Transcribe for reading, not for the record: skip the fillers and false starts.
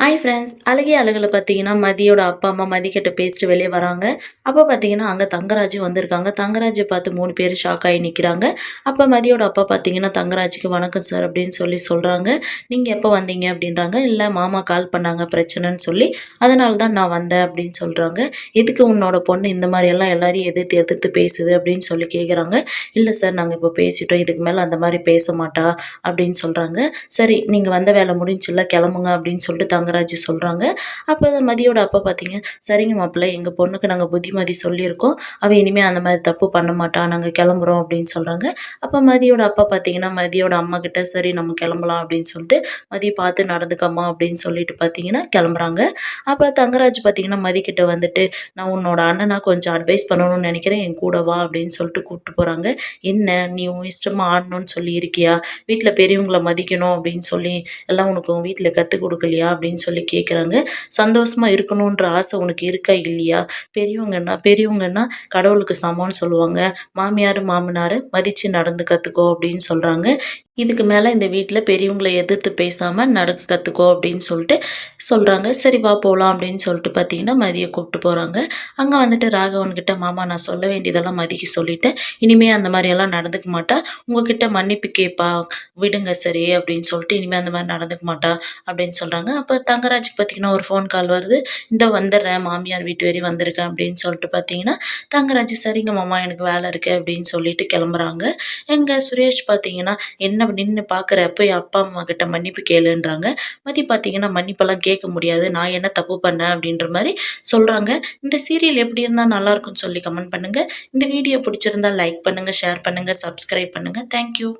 Hi friends. அழகிய அழகுல பார்த்தீங்கன்னா, மதியோட அப்பா, அம்மா மதிக்கிட்ட பேசிட்டு வெளிய வராங்க. அப்ப பார்த்தீங்கன்னா, அங்க தங்கராஜும் வந்திருக்காங்க. தங்கராஜ பார்த்து 3 பேரும் ஷாக் ஆயி நிக்கிறாங்க. அப்ப மதியோட அப்பா பார்த்தீங்கன்னா, தங்கராஜுக்கு "வணக்கம் சார்" அப்படின்னு சொல்றாங்க. "நீங்க எப்போ வந்தீங்க?" அப்படின்றாங்க. "இல்ல மாமா கால் பண்ணாங்க பிரச்சனைன்னு சொல்லி, அதனால தான் நான் வந்தேன்" அப்படின்னு சொல்றாங்க. "எதுக்கு உன்னோட பொண்ணு இந்த மாரியெல்லாம் எல்லாரையும் எதிர்த்து எதிர்த்து பேசுது?" அப்படின்னு சொல்லி கேட்குறாங்க. "இல்ல சார் நாங்க இப்போ பேசிட்டோம். இதுக்கு மேல அந்த மாரி பேச மாட்டா" அப்படின்னு சொல்றாங்க. "சரி நீங்க வந்த வேலை முடிஞ்சுல்ல கிளம்புங்க" அப்படின்னு சொல்லிட்டு தங்கராஜ் சொல்றாங்க. அப்ப மதியோட அப்பா பார்த்தீங்க, "சரிங்க மாப்பிள்ளை எங்க பொண்ணுக்கு நாங்க புத்திமதி சொல்லியிருக்கோம். அவ இனிமே அந்த மாரி தப்பு பண்ண மாட்டா. நாங்க கிளம்புறோம்" அப்படின்னு சொல்றாங்க. அப்ப மதியோட அப்பா பார்த்தீங்கன்னா, மதியோட அம்மாகிட்ட "சரி நம்ம கிளம்பலாம்" அப்படின்னு சொல்லிட்டு, "மதி பார்த்து நடந்துக்கம்மா" அப்படின்னு சொல்லிட்டு பார்த்தீங்கன்னா கிளம்புறாங்க. அப்ப தங்கராஜ் பார்த்தீங்கன்னா, மதிக்கிட்ட வந்துட்டு, "நான் உன்னோட அண்ணனா கொஞ்சம் அட்வைஸ் பண்ணணும்னு நெனைக்கிறேன். என் கூட வா" அப்படின்னு சொல்லிட்டு கூப்ட்டு போறாங்க. "என்ன நீ உன் இஷ்டமா ஆடணும்னு சொல்லி இருக்கியா? வீட்ல பெரியவங்கள மதிக்கணும் அப்படின்னு சொல்லி எல்லாம் உனக்கு உன் வீட்ல கத்துக் குடுக்கலையா?" அப்படின்னு சொல்லி கேட்குறாங்க. "சந்தோஷமா இருக்கணுன்ற ஆசை உனக்கு இருக்கா இல்லையா? பெரியவங்கன்னா கடவுளுக்கு சமம்னு சொல்லுவாங்க. மாமியாரு, மாமனார மதிச்சு நடந்து கத்துக்கோ" அப்படின்னு சொல்றாங்க. "இதுக்கு மேல இந்த வீட்ல பெரியவங்கள எதிர்த்து பேசாம நடக்க கத்துக்கோ" அப்படின்னு சொல்லிட்டு சொல்றாங்க. "சரி வா போலாம்" அப்படின்னு சொல்லிட்டு பார்த்தீங்கன்னா, மதிய கூப்ட்டு போறாங்க. அங்க வந்துட்டு ராகவன் கிட்ட, "மாமா நான் சொல்ல வேண்டியதெல்லாம் மதிக்கு சொல்லிட்டேன். இனிமே அந்த மாரியெல்லாம் நடந்துக்க மாட்டா. உங்ககிட்ட மன்னிப்பு கேட்பா. விடுங்க சரி" அப்படின்னு சொல்லிட்டு, "இனிமே அந்த மாரி நடந்துக்க மாட்டா" அப்படின்னு சொல்றாங்க. அப்ப தங்கராஜுக்கு பார்த்தீங்கன்னா, ஒரு ஃபோன் கால் வருது. "இந்தா வந்துடுறேன். மாமியார் வீட்டு வரையும் வந்திருக்கேன்" அப்படின்னு சொல்லிட்டு பார்த்தீங்கன்னா, தங்கராஜ் "சரிங்க மாமா எனக்கு வேலை இருக்கு" அப்படின்னு சொல்லிட்டு கிளம்புறாங்க. எங்க சுரேஷ் பார்த்தீங்கன்னா, "என்ன நின்னு பார்க்குற? போய் அப்பா, அம்மா கிட்ட மன்னிப்பு கேளுன்றாங்க." மதி பார்த்தீங்கன்னா, "மன்னிப்பெல்லாம் கேட்க முடியாது. நான் என்ன தப்பு பண்ணேன்?" அப்படின்ற மாரி சொல்றாங்க. இந்த சீரியல் எப்படி இருந்தா நல்லாருக்கும்னு சொல்லி கமெண்ட் பண்ணுங்க. இந்த வீடியோ பிடிச்சிருந்தா லைக் பண்ணுங்க, ஷேர் பண்ணுங்க, சப்ஸ்கிரைப் பண்ணுங்க. Thank you.